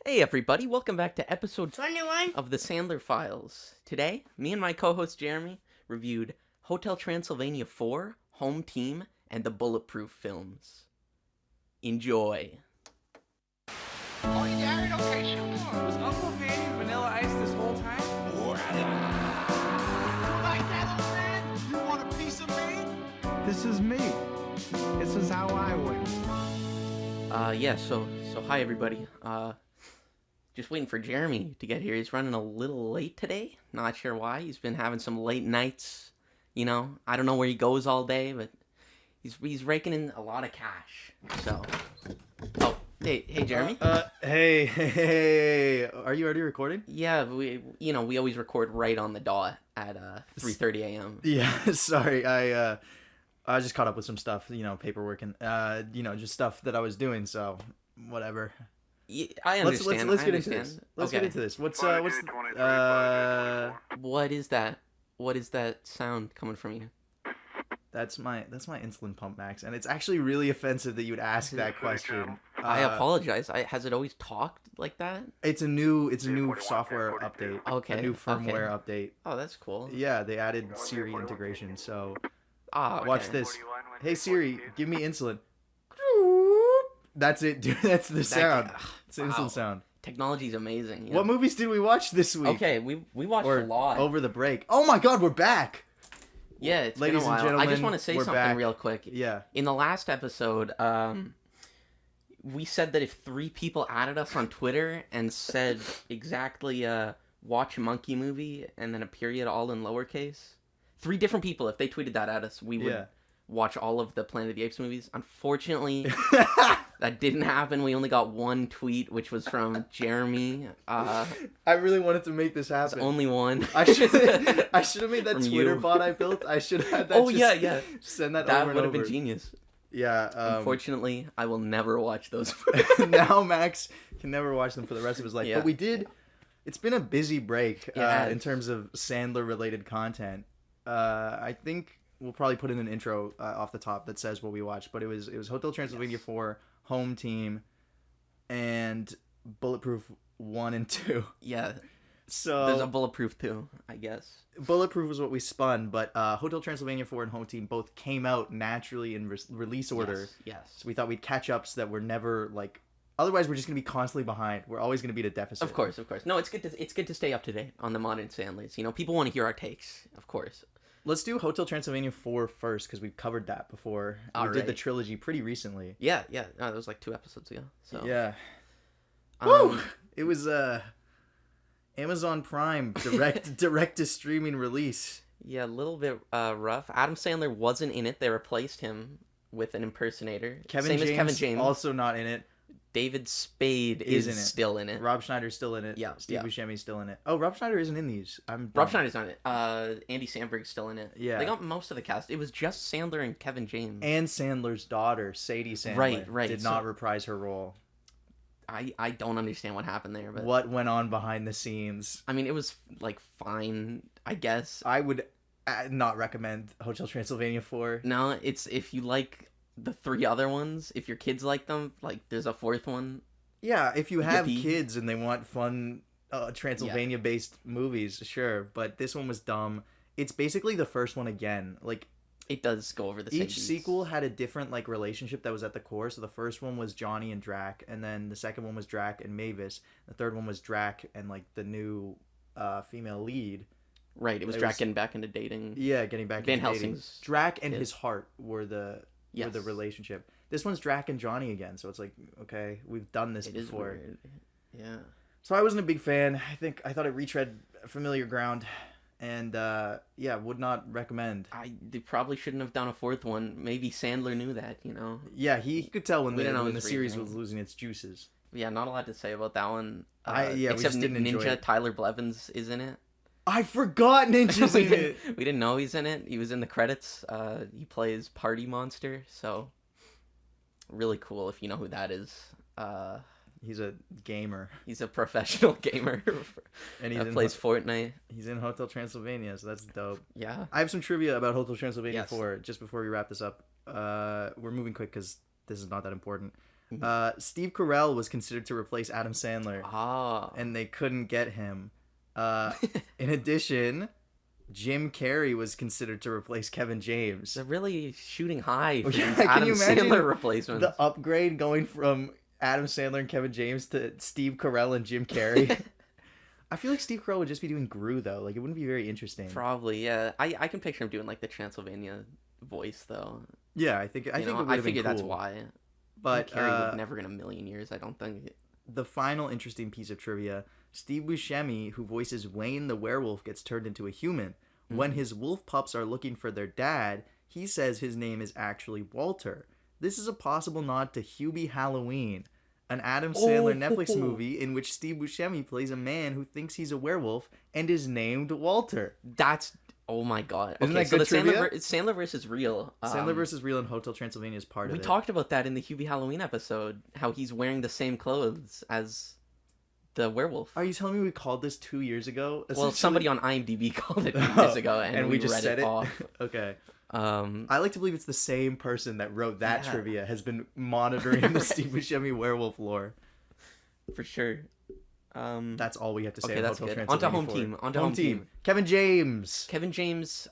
Hey everybody, welcome back to episode 21 of the Sandler Files. Today, me and my co-host Jeremy reviewed Hotel Transylvania 4, Home Team, and the Bulletproof films. Enjoy. Oh, you got it? Okay, sure. Was Uncle Vanny Vanilla Ice this whole time? Like that, old man? You want a piece of me? This is me. This is how I win. So hi everybody. Just waiting for Jeremy to get here. He's running a little late today. Not sure why. He's been having some late nights. You know, I don't know where he goes all day, but he's raking in a lot of cash. So, hey Jeremy. Hey, are you already recording? Yeah, we always record right on the dot at 3:30 a.m. Yeah, sorry, I just caught up with some stuff, paperwork and just stuff that I was doing, so whatever. Yeah, I understand. Let's get into this. Let's get into this. What is that? What is that sound coming from you? That's my insulin pump, Max, and it's actually really offensive that you would ask that question. I apologize. Has it always talked like that? It's a new software update. Okay. A new firmware update. Oh, that's cool. Yeah, they added Siri integration, so Okay. watch this. Hey Siri, give me insulin. That's it, dude. That's the sound. It's the insulin sound. Technology's amazing. What movies did we watch this week? Okay, we watched a lot over the break. Oh my God, we're back. Yeah, it's Ladies been a while. and gentlemen, I just want to say something back. real quick. Yeah. In the last episode, we said that if 3 people added us on Twitter and said exactly watch monkey movie and then a period all in lowercase, 3 different people, if they tweeted that at us, we would watch all of the Planet of the Apes movies. Unfortunately, that didn't happen. We only got 1 tweet, which was from Jeremy. I really wanted to make this happen. Only one. I should have made that From Twitter you. bot I built. I should have had that. Oh yeah. Send that That over and would have over. been genius. Yeah. Unfortunately, I will never watch those. Now Max can never watch them for the rest of his life. Yeah. But we did. It's been a busy break Yeah. in terms of Sandler related content. I think we'll probably put in an intro off the top that says what we watched. But it was Hotel Transylvania 4, Home Team, and Bulletproof 1 and 2. Yeah. So There's a Bulletproof too, I guess. Bulletproof was what we spun, but Hotel Transylvania 4 and Home Team both came out naturally in release order. Yes. So we thought we'd catch ups that were never like. Otherwise, we're just gonna be constantly behind. We're always gonna be at a deficit. Of course. No, it's good to stay up to date on the modern Sandlers. You know, people want to hear our takes, of course. Let's do Hotel Transylvania 4 first because we've covered that before. We did the trilogy pretty recently. Yeah. No, that was like 2 episodes ago. So Yeah. Woo! It was Amazon Prime direct to streaming release. Yeah, a little bit rough. Adam Sandler wasn't in it. They replaced him with an impersonator. Same as Kevin James. Also not in it. David Spade is still in it. Rob Schneider's still in it. Yeah, Steve yeah. Buscemi's still in it. Oh, Rob Schneider isn't in these. Rob Schneider's not in it. Andy Samberg's still in it. Yeah. They got most of the cast. It was just Sandler and Kevin James. And Sandler's daughter, Sadie Sandler, Right. did not reprise her role. I don't understand what happened there, but What went on behind the scenes? I mean, it was like fine, I guess. I would not recommend Hotel Transylvania 4. No, it's if you like the 3 other ones, if your kids like them, like there's a 4th one. Yeah, if you have Yippee. kids and they want fun Transylvania-based movies, sure. But this one was dumb. It's basically the first one again. Like, It does go over the same each beats. sequel had a different like relationship that was at the core. So the first one was Johnny and Drac, and then the second one was Drac and Mavis. The third one was Drac and like the new female lead. Right, it was Drac getting back into dating. Yeah, getting back Van into dating. Helsing's Drac and kid. his heart were the Yes. relationship. This one's Drac and Johnny again, so it's like, okay, we've done this It is before. weird. Yeah. So I wasn't a big fan. I thought it retread familiar ground, and would not recommend. They probably shouldn't have done a 4th one. Maybe Sandler knew that, you know. Yeah, he could tell when We didn't know the his series reasoning. was losing its juices. Yeah, not a lot to say about that one. We except just didn't enjoy Ninja it. Tyler Blevins is in it. I forgot Ninja's we in it. didn't know he's in it. He was in the credits. He plays Party Monster, so really cool if you know who that is. He's a gamer, He's a professional gamer and that plays Fortnite. He's in Hotel Transylvania, so that's dope. Yeah. I have some trivia about Hotel Transylvania Yes. 4 just before we wrap this up. We're moving quick because this is not that important. Steve Carell was considered to replace Adam Sandler, Ah. and they couldn't get him. In addition, Jim Carrey was considered to replace Kevin James. They're really shooting high for Yeah, these can Adam you imagine Sandler replacements. The upgrade going from Adam Sandler and Kevin James to Steve Carell and Jim Carrey. I feel like Steve Carell would just be doing Gru though. Like it wouldn't be very interesting. Probably, yeah. I can picture him doing like the Transylvania voice though. Yeah, I think it would have been cool. I figure that's why. But Jim Carrey would never in a million years, I don't think. The final interesting piece of trivia: Steve Buscemi, who voices Wayne the werewolf, gets turned into a human. When his wolf pups are looking for their dad, he says his name is actually Walter. This is a possible nod to Hubie Halloween, an Adam Sandler Netflix movie in which Steve Buscemi plays a man who thinks he's a werewolf and is named Walter. That's oh my god. Isn't okay, that so good the trivia? Sandler versus Real. Sandler vs. Real and Hotel Transylvania is part of We it. talked about that in the Hubie Halloween episode. How he's wearing the same clothes as the werewolf. Are you telling me we called this 2 years ago? Well, somebody on IMDb called it 2 years ago, and we we just read said it off. Okay. Um, I like to believe it's the same person that wrote that Yeah. trivia has been monitoring the Steve Buscemi werewolf lore. for sure. That's all we have to say. Okay, about that's Hotel good. Onto home Transylvania team. Onto home team. Kevin James Kevin James.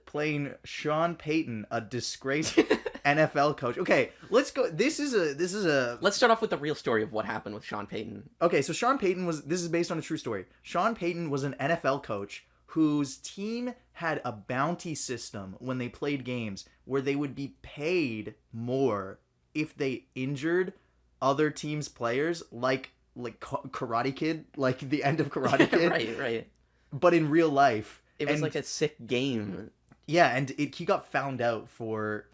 playing Sean Payton, a disgraced NFL coach. Okay, let's go. This is a. Let's start off with the real story of what happened with Sean Payton. Okay, so Sean Payton was. This is based on a true story. Sean Payton was an NFL coach whose team had a bounty system when they played games where they would be paid more if they injured other teams' players, like Karate Kid, like the end of Karate Kid, right. but in real life. It was And- like a sick game. Yeah, and he got found out for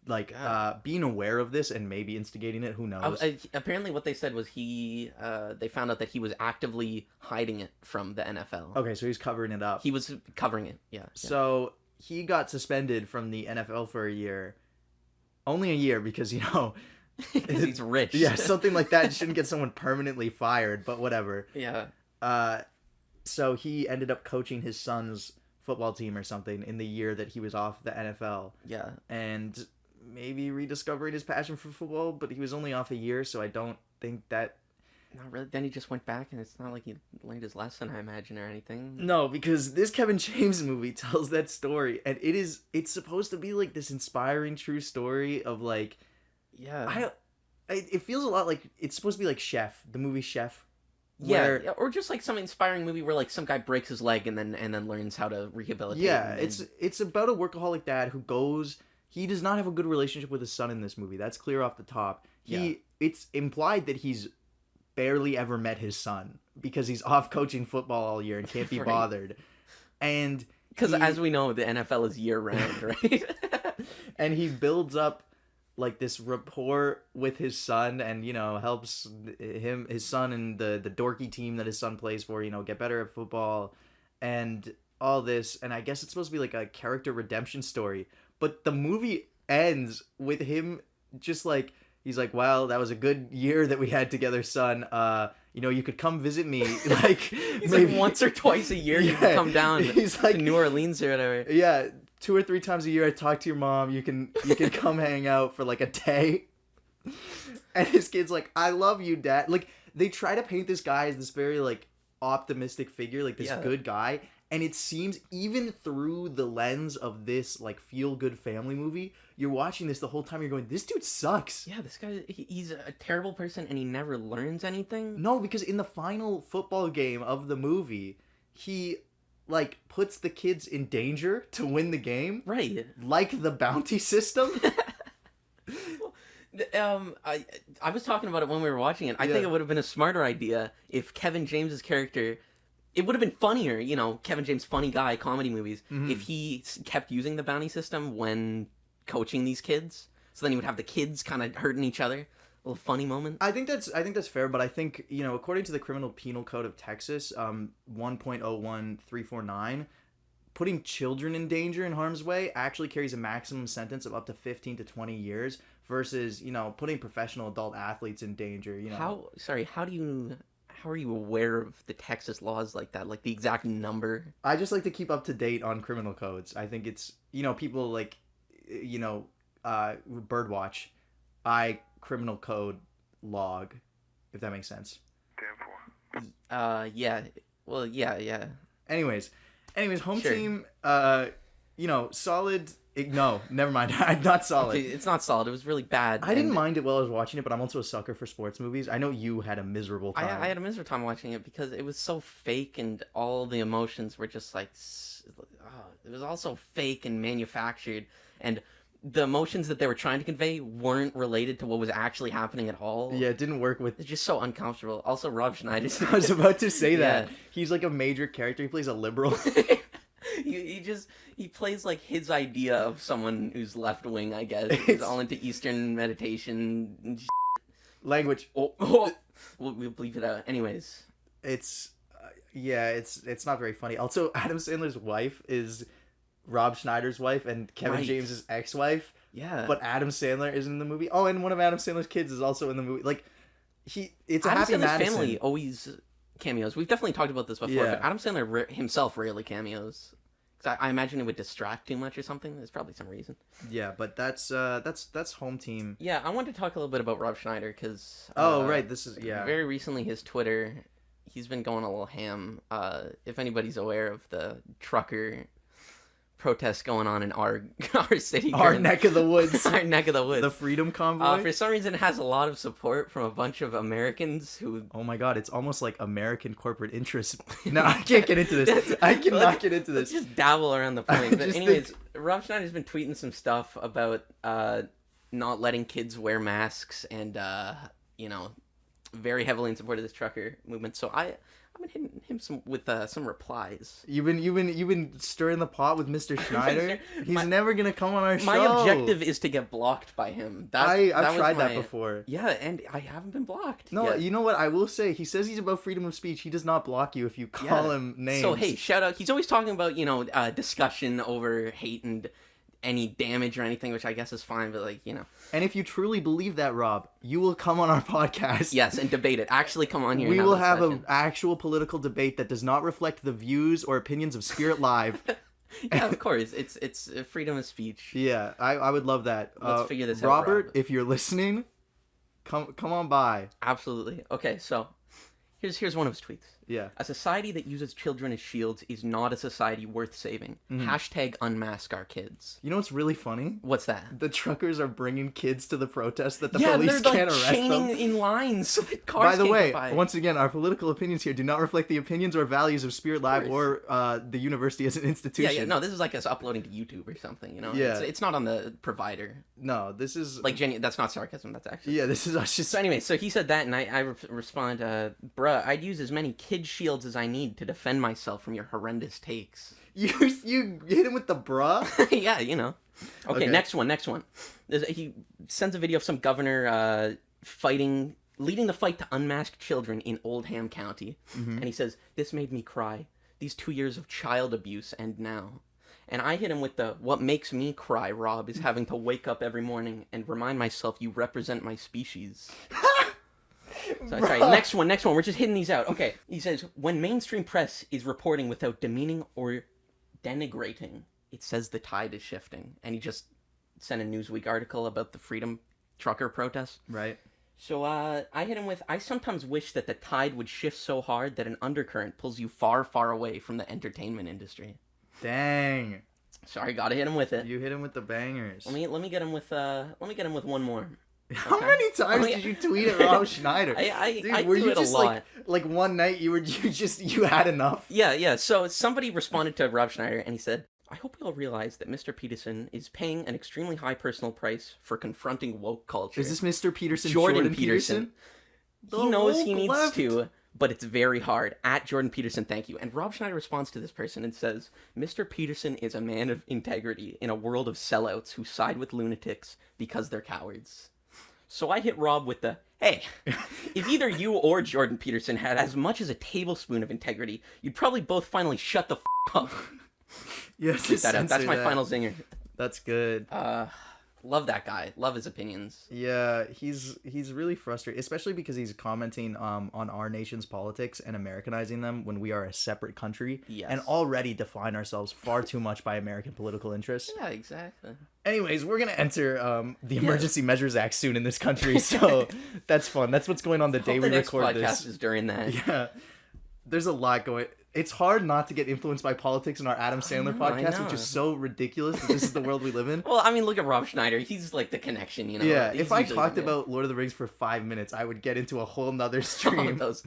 like God. being aware of this and maybe instigating it. Who knows? Apparently, what they said was they found out that he was actively hiding it from the NFL. Okay, so he's covering it up. He was covering it. Yeah. So he got suspended from the NFL for a year. Only a year because, Because he's rich. yeah, something like that shouldn't get someone permanently fired, but whatever. Yeah. So he ended up coaching his son's football team or something in the year that he was off the NFL. Yeah. And maybe rediscovering his passion for football, but he was only off a year, so I don't think that... Not really. Then he just went back, and it's not like he learned his lesson, I imagine, or anything. No, because this Kevin James movie tells that story, and it's supposed to be like this inspiring true story of like... Yeah. It feels a lot like it's supposed to be like Chef, the movie Chef. Yeah, where- or just like some inspiring movie where like some guy breaks his leg and then learns how to rehabilitate. Yeah, and it's about a workaholic dad who goes. He does not have a good relationship with his son in this movie. That's clear off the top. It's implied that he's barely ever met his son because he's off coaching football all year and can't be Right. bothered. And because he- as we know, the NFL is year round, right? and he builds up like this rapport with his son and helps his son and the dorky team that his son plays for get better at football and all this. And I guess it's supposed to be like a character redemption story, but the movie ends with him just like he's like, well, that was a good year that we had together, son. You could come visit me like He's maybe like once or twice a year you can come down he's like to New Orleans or whatever. yeah, 2 or 3 times a year I talk to your mom. You can come hang out for like a day. And his kid's like, I love you, Dad. Like they try to paint this guy as this very like optimistic figure, like this Yeah. good guy. And it seems even through the lens of this like feel good family movie, you're watching this the whole time. You're going, this dude sucks. Yeah, this guy, he's a terrible person and he never learns anything. No, because in the final football game of the movie, he like puts the kids in danger to win the game. Right. Like the bounty system. I was talking about it when we were watching it. I think Yeah. it would have been a smarter idea if Kevin James's character. It would have been funnier, Kevin James, funny guy, comedy movies, if he kept using the bounty system when coaching these kids. So then he would have the kids kind of hurting each other. A little funny moment. I think that's fair, but I think, according to the Criminal Penal Code of Texas, 1.01349, putting children in danger in harm's way actually carries a maximum sentence of up to 15 to 20 years versus, putting professional adult athletes in danger, How are you aware of the Texas laws like that? Like the exact number? I just like to keep up to date on criminal codes. I think it's, people like, Birdwatch. I criminal code log, if that makes sense. Damn for. Yeah. Well, yeah. Anyways, home Sure. team, solid. No, never mind. Not solid. Okay, it's not solid. It was really bad. I didn't and mind it while I was watching it, but I'm also a sucker for sports movies. I know you had a miserable time. I had a miserable time watching it because it was so fake, and all the emotions were just like, it was all so fake and manufactured, and the emotions that they were trying to convey weren't related to what was actually happening at all. Yeah, it didn't work with. It's just so uncomfortable. Also, Rob Schneider. I was about to say that. Yeah. He's like a major character. He plays a liberal. he plays like his idea of someone who's left wing, I guess. He's It's- all into Eastern meditation. And Language. we'll leave it out. Anyways, It's not very funny. Also, Adam Sandler's wife is Rob Schneider's wife and Kevin Right. James's ex-wife. yeah. But Adam Sandler is in the movie. Oh, and one of Adam Sandler's kids is also in the movie. Like, it's a Adam happy Sandler's Madison. family always cameos. We've definitely talked about this before, Yeah. but Adam Sandler himself rarely cameos. 'Cause I imagine it would distract too much or something. There's probably some reason. Yeah, but that's home team. Yeah, I wanted to talk a little bit about Rob Schneider because. Oh, right. This is Very recently, his Twitter, he's been going a little ham. If anybody's aware of the trucker protests going on in our city, our neck of the woods. our neck of the woods. The Freedom Convoy. For some reason, it has a lot of support from a bunch of Americans who. Oh my god, it's almost like American corporate interests. No, I can't get into this. I cannot get into Let's this. just dabble around the point. But Just anyways, Rob Schneider's been tweeting some stuff about not letting kids wear masks and very heavily in support of this trucker movement. So I've been hitting him some replies. You've been stirring the pot with Mr. Schneider. He's never gonna come on our show. My objective is to get blocked by him. I've was tried that my- before. Yeah, and I haven't been blocked. No, yet. you know what I will say? He says he's about freedom of speech. He does not block you if you call Yeah. him names. So hey, shout out. He's always talking about discussion over hate and any damage or anything, which I guess is fine. But And if you truly believe that, Rob, you will come on our podcast. yes, and debate it. Actually, come on here. We and will a have discussion. an actual political debate that does not reflect the views or opinions of Spirit Live. Yeah, of course. It's freedom of speech. Yeah, I would love that. Let's figure this out, Robert, Rob. if you're listening, come on by. Absolutely. Okay, so here's one of his tweets. Yeah. A society that uses children as shields is not a society worth saving. Hashtag unmask our kids. You know what's really funny? What's that? The truckers are bringing kids to the protest that the yeah, police they're can't like arrest chaining them. in lines so that cars By the can't way, go by. once again, our political opinions here do not reflect the opinions or values of Spirit Live or the university as an institution. Yeah, no, this is like us uploading to YouTube or something, Yeah. It's not on the provider. No, this is Like, that's not sarcasm, that's actually... yeah, this is us just So anyway, so he said that, and I respond, bruh, I'd use as many kid shields as I need to defend myself from your horrendous takes. you hit him with the bruh. Yeah, Okay, Okay. next one. He sends a video of some governor leading the fight to unmask children in Oldham County. And he says, this made me cry. These 2 years of child abuse end now. And I hit him with what makes me cry, Rob, is having to wake up every morning and remind myself you represent my species. Sorry, next one. We're just hitting these out. Okay, he says, when mainstream press is reporting without demeaning or denigrating, it says the tide is shifting. And he just sent a Newsweek article about the freedom trucker protests. Right. So I hit him with, I sometimes wish that the tide would shift so hard that an undercurrent pulls you far, far away from the entertainment industry. Dang. Sorry, gotta hit him with it. You hit him with the bangers. Let me get him with one more. How Okay. many times Oh, yeah. did you tweet at Rob Schneider? I were do you it a just lot. like one night you had enough? Yeah. So somebody responded to Rob Schneider and he said, I hope we all realize that Mr. Peterson is paying an extremely high personal price for confronting woke culture. Is this Mr. Peterson? Jordan Peterson? The He knows woke he needs left. to, but it's very hard. At Jordan Peterson, thank you. And Rob Schneider responds to this person and says, Mr. Peterson is a man of integrity in a world of sellouts who side with lunatics because they're cowards. So I hit Rob with hey, if either you or Jordan Peterson had as much as a tablespoon of integrity, you'd probably both finally shut the up. Yes, That's my final zinger. That's good. Love that guy. Love his opinions. Yeah, he's really frustrated, especially because he's commenting on our nation's politics and Americanizing them when we are a separate country Yes. and already define ourselves far too much by American political interests. Yeah, exactly. Anyways, we're gonna enter the Emergency Measures Act soon in this country, so that's fun. That's what's going on the day Hope we the next record podcast this. is during that. Yeah, there's a lot going. It's hard not to get influenced by politics in our Adam Sandler podcast, which know. is so ridiculous that this is the world we live in. Well, I mean, look at Rob Schneider. He's like the connection, you know. Yeah, He's if I usually talked the- about Lord of the Rings for 5 minutes, I would get into a whole nother stream. those.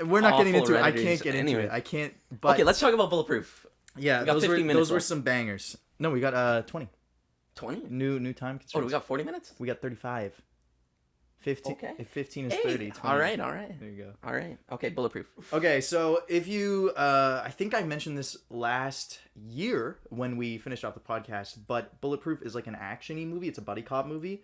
We're not getting awful into it. I Redditors. can't get into Anyway. it. I can't. But Okay, let's talk about Bulletproof. yeah, we got those 15 were minutes those were left. some bangers. No, we got 20 20? new time Oh, constraints. we got 40 minutes? We got 35. 15. Okay. If 15 is Hey, 30. 20. all right. There you go. All right. Okay, Bulletproof. Okay, so if you, I think I mentioned this last year when we finished off the podcast, but Bulletproof is like an action-y movie. It's a buddy cop movie.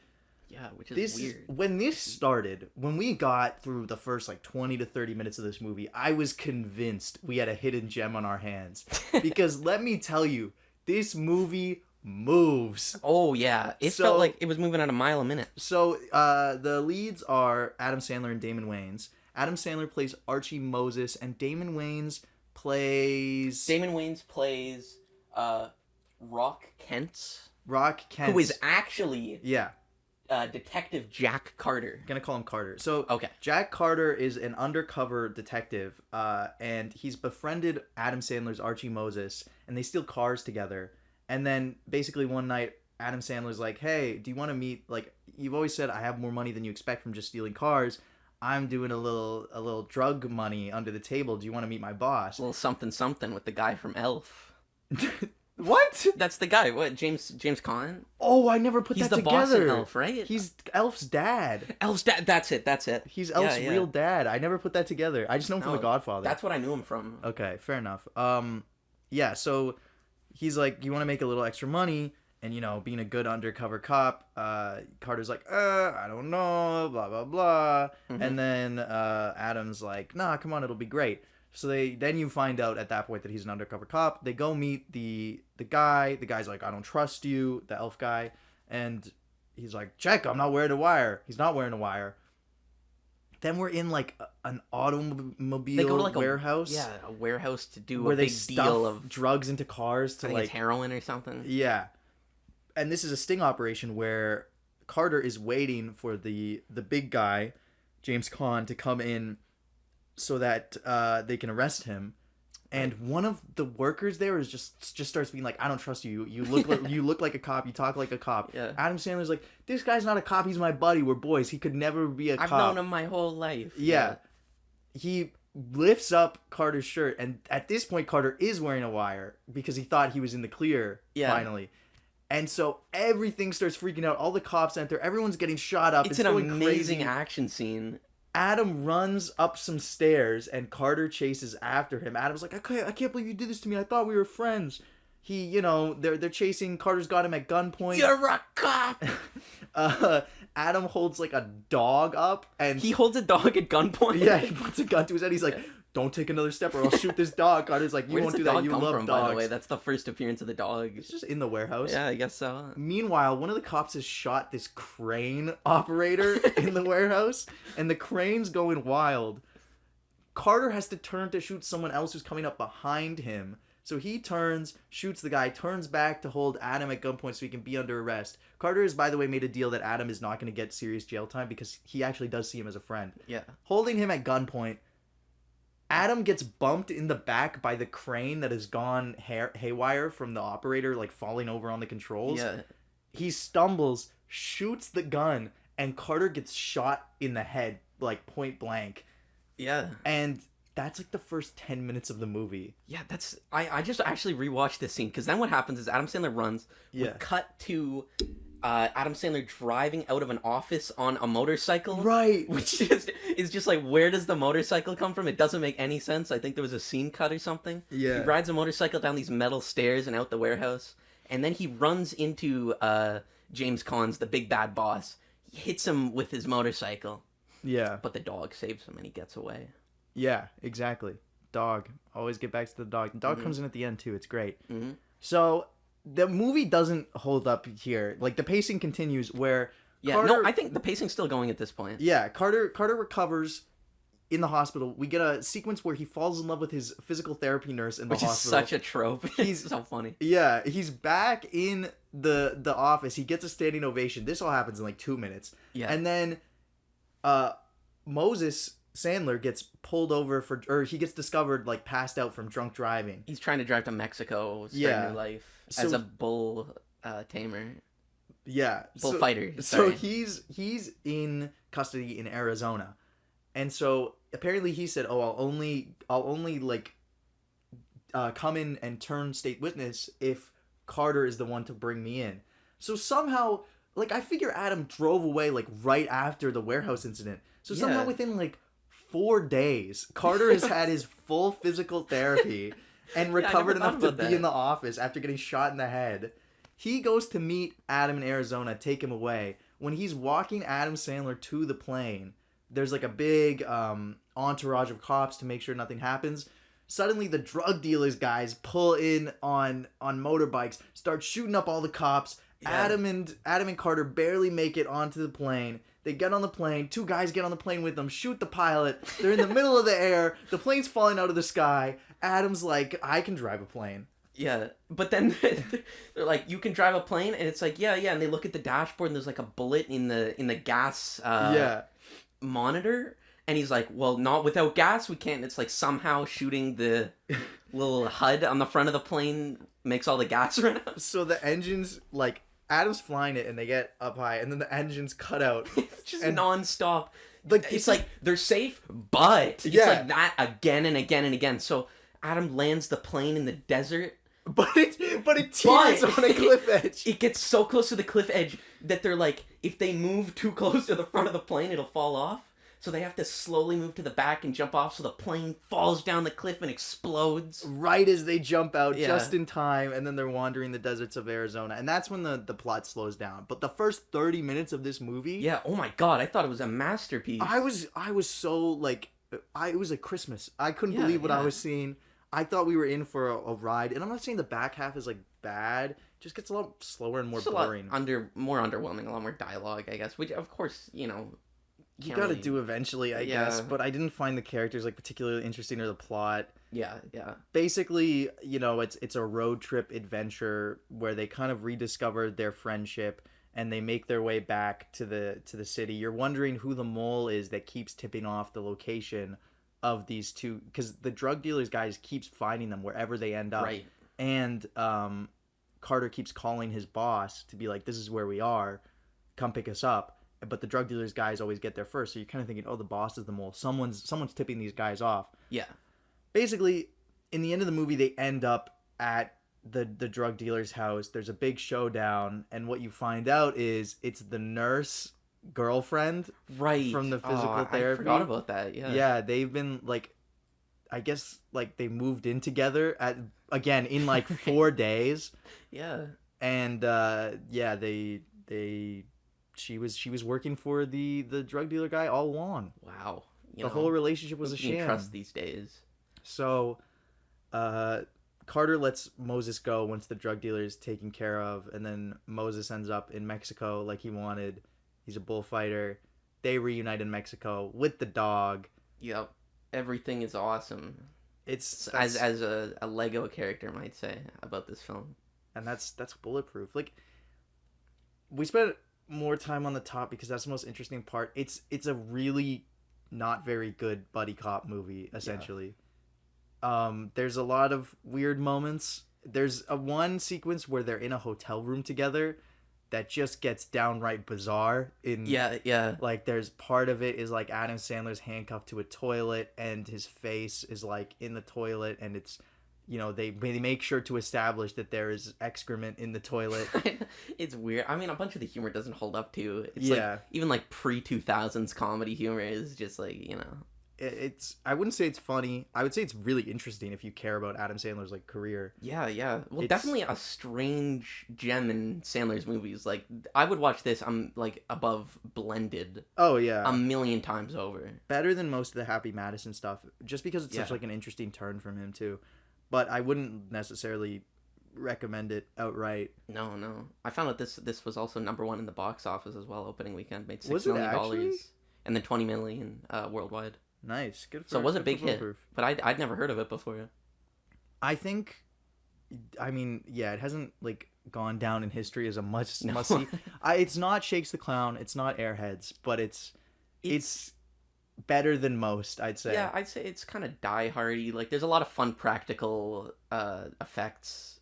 Yeah, which is This weird. when this started, when we got through the first like 20 to 30 minutes of this movie, I was convinced we had a hidden gem on our hands. Because let me tell you, this movie moves. Oh, yeah. It So- felt like it was moving at a mile a minute. So the leads are Adam Sandler and Damon Wayans. Adam Sandler plays Archie Moses, and Damon Wayans plays Damon Wayans plays Rock Kent, Rock Kent. who is actually yeah, Detective Jack Carter. gonna call him Carter. So Okay. Jack Carter is an undercover detective, and he's befriended Adam Sandler's Archie Moses, and they steal cars together. And then basically one night, Adam Sandler's like, "Hey, do you want to meet? Like, you've always said I have more money than you expect from just stealing cars. I'm doing a little drug money under the table. Do you want to meet my boss?" A little something with the guy from Elf. What? That's the guy. What? James Caan? Oh, I never put He's that the together. boss in Elf, right? He's Elf's dad. Elf's dad. That's it. He's Elf's Yeah. real dad. I never put that together. I just know him from No, The Godfather. That's what I knew him from. Okay, fair enough. Yeah, so he's like, "You want to make a little extra money?" And, you know, being a good undercover cop, Carter's like, I don't know, blah, blah, blah. Mhm. And then Adam's like, "Nah, come on, it'll be great." So then you find out at that point that he's an undercover cop. They go meet the guy. The guy's like, "I don't trust you," the elf guy. And he's like, "Check, I'm not wearing a wire." He's not wearing a wire. Then we're in like an automobile They go to like warehouse. a warehouse to do Where a they big stuff deal of drugs into cars I to think like it's heroin or something. yeah. And this is a sting operation where Carter is waiting for the big guy, James Caan, to come in so that they can arrest him. And one of the workers there is just starts being like, "I don't trust you. You look like, you look like a cop. You talk like a cop." Yeah. Adam Sandler's like, "This guy's not a cop. He's my buddy. We're boys. He could never be a I've cop." known him my whole life. Yeah. He lifts up Carter's shirt, and at this point, Carter is wearing a wire because he thought he was in the clear finally. And so everything starts freaking out. All the cops enter. Everyone's getting shot up. It's an going amazing crazy. action scene. Adam runs up some stairs, and Carter chases after him. Adam's like, I can't believe you did this to me. I thought we were friends." He, you know, they're chasing. Carter's got him at gunpoint. You're a cop. Adam holds like a dog up, and He holds a dog at gunpoint. yeah, he puts a gun to his head. He's like, "Don't take another step or I'll shoot this dog." Carter's like, "You Where does won't the do dog that. You come love from, dogs." by the way? That's the first appearance of the dog. It's just in the warehouse. Yeah, I guess so. Meanwhile, one of the cops has shot this crane operator in the warehouse, and the crane's going wild. Carter has to turn to shoot someone else who's coming up behind him. So he turns, shoots the guy, turns back to hold Adam at gunpoint so he can be under arrest. Carter has, by the way, made a deal that Adam is not going to get serious jail time because he actually does see him as a friend. Yeah. Holding him at gunpoint, Adam gets bumped in the back by the crane that has gone haywire from the operator, like falling over on the controls. Yeah. He stumbles, shoots the gun, and Carter gets shot in the head, like point blank. Yeah. And that's like the first 10 minutes of the movie. Yeah, that's... I just actually rewatched this scene, because then what happens is Adam Sandler runs. Yeah. We cut to Adam Sandler driving out of an office on a motorcycle. Right. Which is just like, where does the motorcycle come from? It doesn't make any sense. I think there was a scene cut or something. Yeah. He rides a motorcycle down these metal stairs and out the warehouse. And then he runs into James Caan's, the big bad boss. He hits him with his motorcycle. Yeah. But the dog saves him and he gets away. Yeah, exactly. Dog. Always get back to the dog. The dog comes in at the end, too. It's great. Mm-hmm. So the movie doesn't hold up here. Like the pacing continues where Yeah, Carter, no, I think the pacing's still going at this point. yeah, Carter recovers in the hospital. We get a sequence where he falls in love with his physical therapy nurse in the Which is hospital. such a trope. He's so funny. Yeah, he's back in the office. He gets a standing ovation. This all happens in like 2 minutes. Yeah. And then Moses Sandler gets pulled over or he gets discovered like passed out from drunk driving. He's trying to drive to Mexico, start Yeah. a new life So- as a bull tamer. Yeah. Bullfighter. So Sorry. he's in custody in Arizona. And so apparently he said, "Oh, I'll only like come in and turn state witness if Carter is the one to bring me in." So somehow, like, I figure Adam drove away like right after the warehouse incident. So somehow Yeah. within like 4 days, Carter has had his full physical therapy and Yeah, I recovered never thought enough to about be that. in the office after getting shot in the head. He goes to meet Adam in Arizona, take him away. When he's walking Adam Sandler to the plane, there's like a big entourage of cops to make sure nothing happens. Suddenly, the drug dealers guys pull in on motorbikes, start shooting up all the cops. Yeah. Adam and Carter barely make it onto the plane. They get on the plane. 2 guys get on the plane with them, shoot the pilot. They're in the middle of the air. The plane's falling out of the sky. Adam's like, "I can drive a plane." Yeah, but then they're like, "You can drive a plane," and it's like, yeah, and they look at the dashboard, and there's like a bullet in the gas monitor, and he's like, "Well, not without gas, we can't." It's like somehow shooting the little HUD on the front of the plane makes all the gas run out. So the engines, like, Adam's flying it, and they get up high, and then the engines cut out. It's just And- nonstop. Like, It's like they're safe, but it's Yeah. like that again and again and again. So Adam lands the plane in the desert. But it teeters on a cliff edge. It gets so close to the cliff edge that they're like, if they move too close to the front of the plane, it'll fall off. So they have to slowly move to the back and jump off so the plane falls down the cliff and explodes. Right as they jump out, Yeah. just in time, and then they're wandering the deserts of Arizona. And that's when the plot slows down. But the first 30 minutes of this movie, Yeah, oh my god, I thought it was a masterpiece. I was so, like, it was like Christmas. I couldn't Yeah, believe what I yeah. was seeing. I thought we were in for a ride. And I'm not saying the back half is, like, bad. It just gets a lot slower and more Just a lot boring. more underwhelming, a lot more dialogue, I guess. Which, of course, you know, You can't gotta really- do eventually, I guess. Yeah. But I didn't find the characters, like, particularly interesting or the plot. Yeah. Basically, you know, it's a road trip adventure where they kind of rediscover their friendship and they make their way back to the city. You're wondering who the mole is that keeps tipping off the location of these two, because the drug dealers guys keeps finding them wherever they end up. Right. And Carter keeps calling his boss to be like, "This is where we are, come pick us up." But the drug dealers guys always get there first, so you're kind of thinking, "Oh, the boss is the mole. Someone's tipping these guys off." Yeah. Basically, in the end of the movie, they end up at the drug dealer's house. There's a big showdown, and what you find out is it's the nurse girlfriend Right. from the physical I therapy. forgot about that, yeah. Yeah, they've been, like, I guess, like, they moved in together again in like 4 days, Yeah. and she was working for the drug dealer guy all along. Wow. The whole relationship was a who can you sham. trust these days. So, Carter lets Moses go once the drug dealer is taken care of, and then Moses ends up in Mexico like he wanted. He's a bullfighter. They reunite in Mexico with the dog. Yep. Everything is awesome. It's As a Lego character might say about this film. and that's Bulletproof. Like, we spent more time on the top because that's the most interesting part. It's a really not very good buddy cop movie, essentially. There's a lot of weird moments. There's one sequence where they're in a hotel room together that just gets downright bizarre. Yeah. Like, there's part of it is like Adam Sandler's handcuffed to a toilet and his face is like in the toilet, and it's, you know, they make sure to establish that there is excrement in the toilet. It's weird. I mean, a bunch of the humor doesn't hold up to. It's Yeah. like, even like pre-2000s comedy humor is just like, you know. I wouldn't say it's funny. I would say it's really interesting if you care about Adam Sandler's, like, career. Yeah. Well, It's- definitely a strange gem in Sandler's movies. Like, I would watch this, I'm like above Blended Oh yeah, a million times over. better than most of the Happy Madison stuff, just because it's such Yeah. like an interesting turn from him too. But I wouldn't necessarily recommend it outright. No. I found out this was also #1 in the box office as well. Opening weekend made Was $6 it million actually? and then 20 million worldwide. Nice, good. For, So it was a good big for hit, Bulletproof. but I'd never heard of it before. I think, I mean, yeah, it hasn't like gone down in history as a must No. see. It's not Shakes the Clown. It's not Airheads, but it's better than most, I'd say. Yeah, I'd say it's kind of die-hardy. Like, there's a lot of fun practical effects.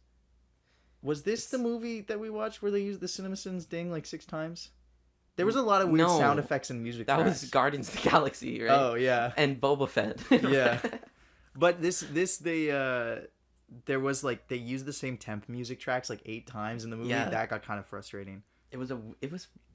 Was this the movie that we watched where they used the CinemaSins ding like 6 times? There was a lot of weird No. sound effects and music. That tracks. was Guardians of the Galaxy, right? Oh yeah, And Boba Fett. yeah. But there was like they used the same temp music tracks like 8 times in the movie. Yeah. That got kind of frustrating. It was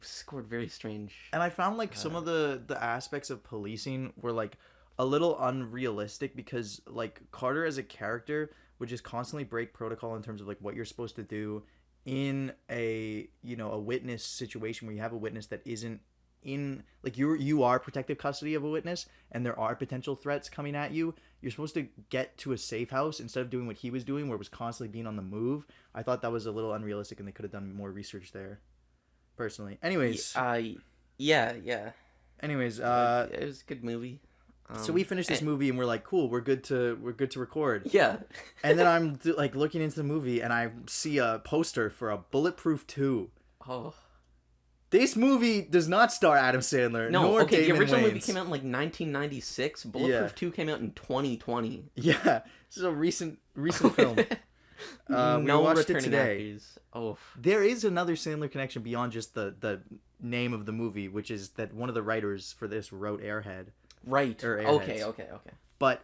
scored very strange. And I found like some of the aspects of policing were like a little unrealistic because like Carter as a character would just constantly break protocol in terms of like what you're supposed to do in a witness situation where you have a witness that isn't in like you are protective custody of a witness and there are potential threats coming at you. You're supposed to get to a safe house instead of doing what he was doing where it was constantly being on the move. I thought that was a little unrealistic and they could have done more research there personally. Anyways, Yeah. anyways, It was a good movie. so we finished this movie and we're like, cool, we're good to record. Yeah. And then I'm like looking into the movie and I see a poster for a Bulletproof 2. Oh. This movie does not star Adam Sandler. No, nor okay, Damon the original Wayans. movie came out in like 1996. Bulletproof Yeah. 2 came out in 2020. Yeah, this is a recent film. We No watched it returning today. actors. Oh. There is another Sandler connection beyond just the name of the movie, which is that one of the writers for this wrote Airhead. Right. Or Okay. Airheads. Okay. But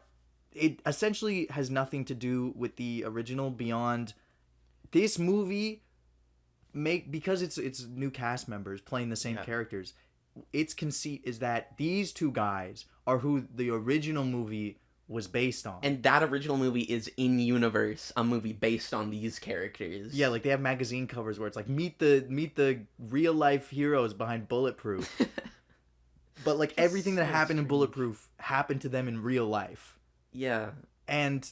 it essentially has nothing to do with the original beyond this movie because it's new cast members playing the same characters. Its conceit is that these two guys are who the original movie was based on. And that original movie is in universe, a movie based on these characters. Yeah, like they have magazine covers where it's like meet the real life heroes behind Bulletproof. But like everything that so happened in strange. Bulletproof happened to them in real life. Yeah. And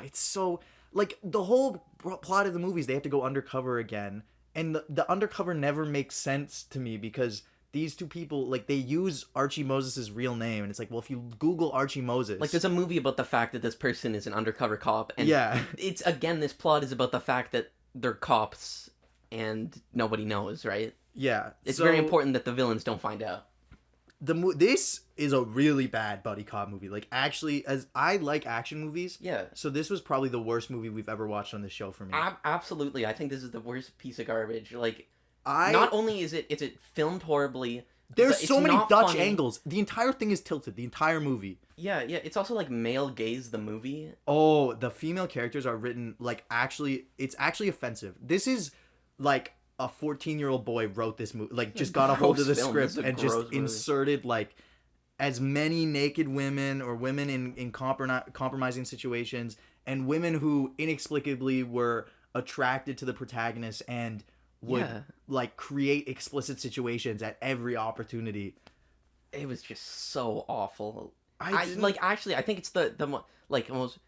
it's so like the whole plot of the movies, they have to go undercover again, and the undercover never makes sense to me because these two people, like, they use Archie Moses' real name, and it's like, well, if you Google Archie Moses, Like, there's a movie about the fact that this person is an undercover cop, and yeah, it's, again, this plot is about the fact that they're cops and nobody knows, right? yeah, It's so very important that the villains don't find out. This is a really bad buddy cop movie. Like, actually, as I like action movies, Yeah. so this was probably the worst movie we've ever watched on this show for me. Absolutely. I think this is the worst piece of garbage. Like, I not only is it filmed horribly, there's but it's so many not Dutch funny. angles. The entire thing is tilted. The entire movie. Yeah, it's also like male gaze the movie. Oh, the female characters are written like it's actually offensive. This is like a 14-year-old boy wrote this movie, like just got a hold of the Gross film. script This is a and just gross movie. inserted like as many naked women or women in compromising situations and women who inexplicably were attracted to the protagonist and would like create explicit situations at every opportunity. It was just so awful. I I think it's the like most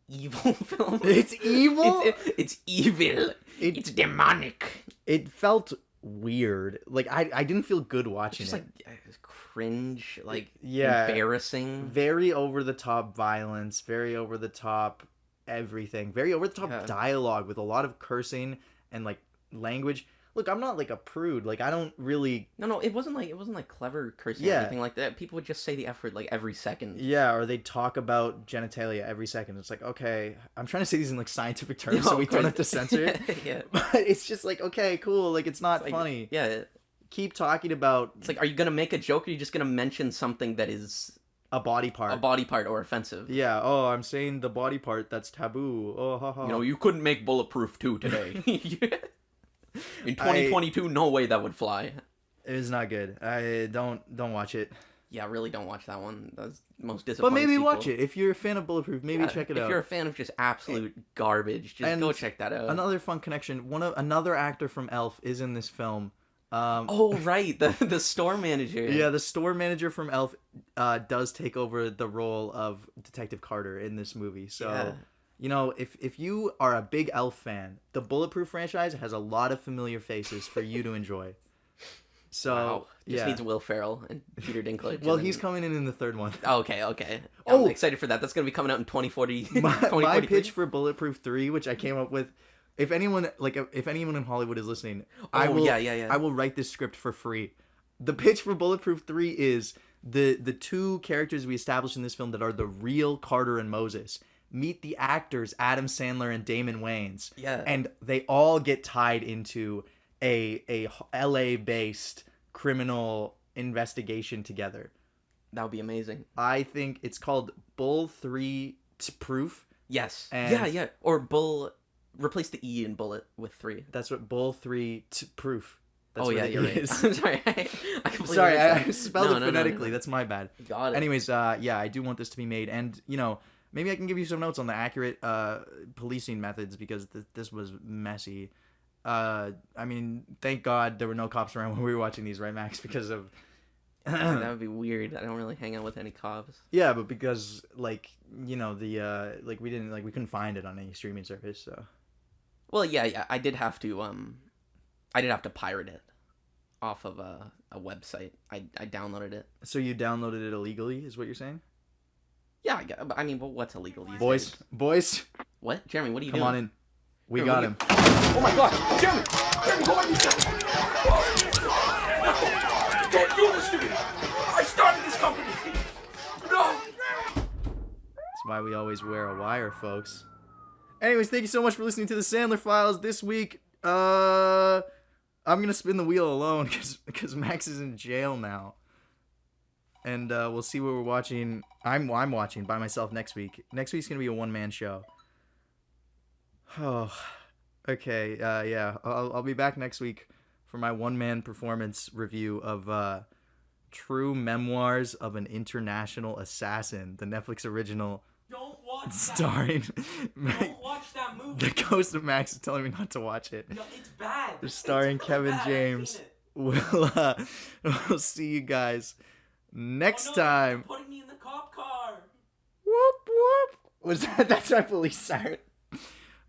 evil film. It's evil. It's evil. It's demonic. It felt weird. Like I didn't feel good watching Just it. like cringe, like Yeah. embarrassing. Very over the top violence, very over the top everything, very over the top dialogue with a lot of cursing and like language. Look, I'm not like a prude. Like I don't really. No, it wasn't like clever cursing or anything like that. People would just say the F word like every second. Yeah, or they talk about genitalia every second. It's like, okay, I'm trying to say these in like scientific terms so we don't have to censor it. Yeah. But it's just like, okay, cool. Like it's not Like, funny. Yeah. Keep talking about It's like, are you gonna make a joke or are you just gonna mention something that is a body part. a body part or offensive? Yeah. Oh, I'm saying the body part that's taboo. Oh, haha. You know, you couldn't make Bulletproof 2 today. In 2022, no way that would fly. It is not good. I don't watch it. Yeah, really don't watch that one. That's the most But disappointing. maybe sequel. watch it if you're a fan of Bulletproof. Maybe Yeah, check it if out. you're a fan of just absolute garbage, just And go check that out. Another fun connection. Another actor from Elf is in this film. Oh right, the store manager. Yeah, the store manager from Elf does take over the role of Detective Carter in this movie. So You know, if you are a big Elf fan, the Bulletproof franchise has a lot of familiar faces for you to enjoy. So, Wow. Just yeah. needs Will Ferrell and Peter Dinklage. Well, and he's then... coming in the third one. Oh, okay. Oh! I'm excited for that. That's going to be coming out in 2040. My 2043. pitch for Bulletproof 3, which I came up with, if anyone in Hollywood is listening, I will write this script for free. The pitch for Bulletproof 3 is the two characters we established in this film that are the real Carter and Moses meet the actors Adam Sandler and Damon Wayans. Yeah. And they all get tied into a LA-based criminal investigation together. That would be amazing. I think it's called Bull 3 Proof. Yes. And Yeah. Or Bull... Replace the E in Bullet with 3. That's what Bull 3 Proof. That's You're the E right. is. I'm sorry. I completely Sorry, I mixed up. spelled it No. phonetically. That's my bad. Got it. Anyways, yeah, I do want this to be made. And, you know, maybe I can give you some notes on the accurate policing methods because this was messy. I mean, thank God there were no cops around when we were watching these, right, Max? Because of... That would be weird. I don't really hang out with any cops. Yeah, but because, like, you know, the, we couldn't find it on any streaming service, so... Well, yeah. I did have to pirate it off of a website. I downloaded it. So you downloaded it illegally, is what you're saying? Yeah, I mean, what's illegal these days? Boys. What? Jeremy, what are you Come doing? on in. We Here, got what him. Oh my god! Jeremy, what are you doing? Don't do this to me! I started this company! No! That's why we always wear a wire, folks. Anyways, thank you so much for listening to the Sandler Files this week. I'm gonna spin the wheel alone because Max is in jail now, and we'll see what we're watching. I'm watching by myself next week. Next week's gonna be a one-man show. Oh, okay. Yeah, I'll be back next week for my one-man performance review of True Memoirs of an International Assassin, the Netflix original. Don't watch that! Starring Don't watch that movie! the ghost of Max is telling me not to watch it. No, it's bad! Starring It's Kevin bad. I've James. seen it. We'll see you guys next Oh, no, time. you're putting me in the cop car! Whoop whoop. Was that's our police siren?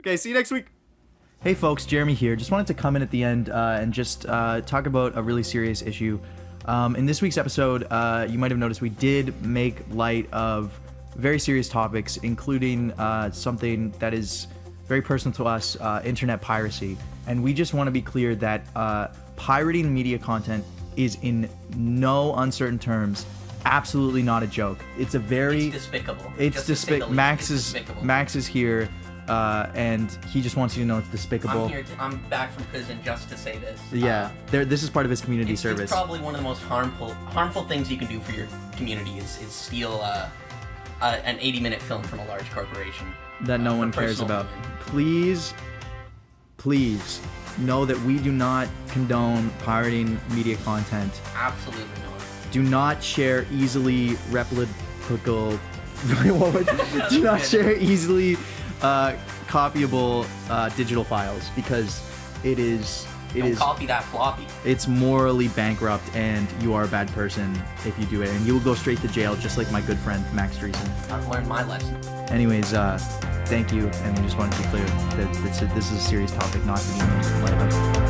Okay, see you next week. Hey folks, Jeremy here. Just wanted to come in at the end and just talk about a really serious issue. In this week's episode, you might have noticed we did make light of very serious topics, including something that is very personal to us, internet piracy. And we just want to be clear that pirating media content is in no uncertain terms absolutely not a joke. It's despicable. It's despicable. Max is here, and he just wants you to know it's despicable. I'm back from prison just to say this. Yeah, this is part of his community service. It's probably one of the most harmful things you can do for your community is steal an 80-minute film from a large corporation that no one cares about. Please know that we do not condone pirating media content. Absolutely not. Do not share easily replicable. Do not share easily copyable digital files because Don't copy that floppy. It's morally bankrupt, and you are a bad person if you do it, and you will go straight to jail, just like my good friend Max Dreesen. I've learned my lesson. Anyways, thank you, and we just wanted to be clear that this is a serious topic, not to be made light of.